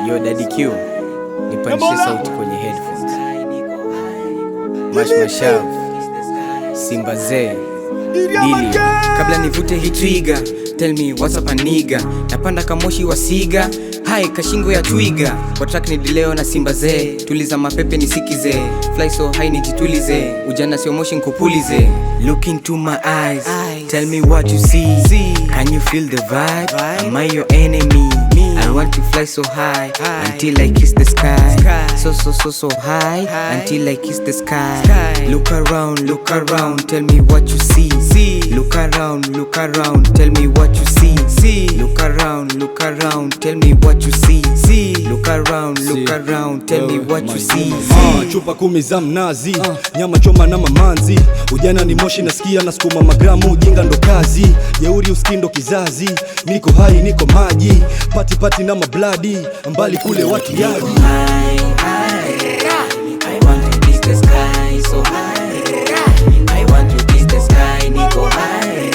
Yo Daddy Q, nipanishe sauti kwenye headphones. Mashav Simba Zee Dili, kabla nivute hii trigger, tell me what's up a nigga. Napanda kamoshi wa siga, hai kashingo ya twiga. Kwa track ni Dileo na Simba Zee, tuliza mapepe nisikize. Fly so high nijitulize, ujana sio moshi nkupulize. Look into my eyes, tell me what you see. Can you feel the vibe? Am I your enemy? I want to fly so high until I kiss the sky. So high until I kiss the sky. Look around, tell me what you see. Look around, tell me what you see. Look around, tell me what you see. Look around, tell me what you see. Chupa 10 za mnazi, nyama choma na mamanzi. Ujana ni moshi nasikia nasukuma magramu, ujinga ndo kazi. Jeuri uskindo kizazi, niko hai niko maji. Pati na mabladi, mbali kule watu yadi. I want to kiss the sky so high. I want to kiss the sky, niko high.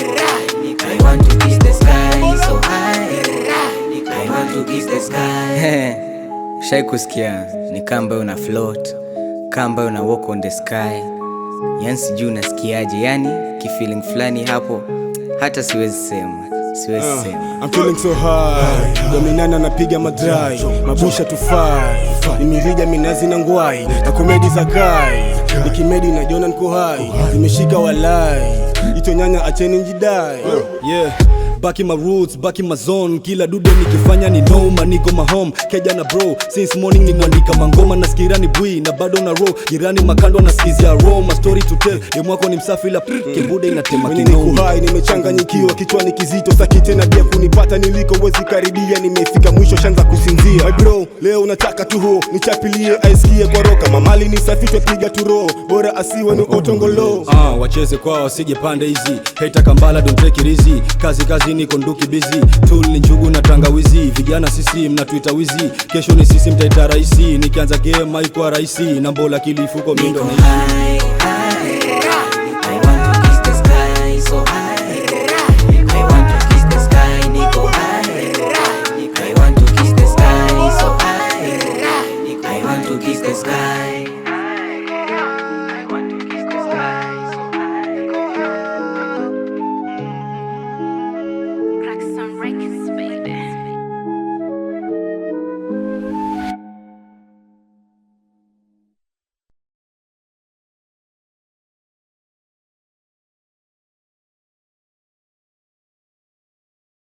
I want to kiss the sky so high. I want to kiss the sky. Shai kusikia ni kamba una float, kamba una walk on the sky. Yani sijui unasikiaje, yani kifeeling flani hapo hata siwezi sema. I'm feeling so high. Dominana napiga madry, mabusha tufai. Nimirija minazi na ngwai, na komedi za kai. Nikimedi na jona niko hai, nimeshika walai. Ito nyanya acheni njidai. Yeah, back in my roots, back in my zone. Kila dude nikifanya ni noma, niko my home. Keja na bro, since morning ni mwandika mangoma. Nasikira ni bui, na bado na roll. Jirani makando na skizia aroma. Story to tell, demwako ni msafi la kibude inatema kinoma. Niko high, nimechanganyikiwa, kichwani kizito. Saki tena dia kunipata niliko wezi karibia. Nimefika mwisho shanza kusinzia. My bro, leo unataka tu ho, nichapilie aisikie kwa roka. Mamali ni safi tupiga tu roho, bora asiwe ni otongolo. Wacheze kwa wasije pande hizi. Hater kambala don't take it easy. Kazi niko nduki busy. Tool ni njugu na tangawizi. Vijana sisi mnatuita wizi. Kesho ni sisi mtaita raisi. Nikianza game haikuwa raisi. Nambola kilifuko mindo niko high.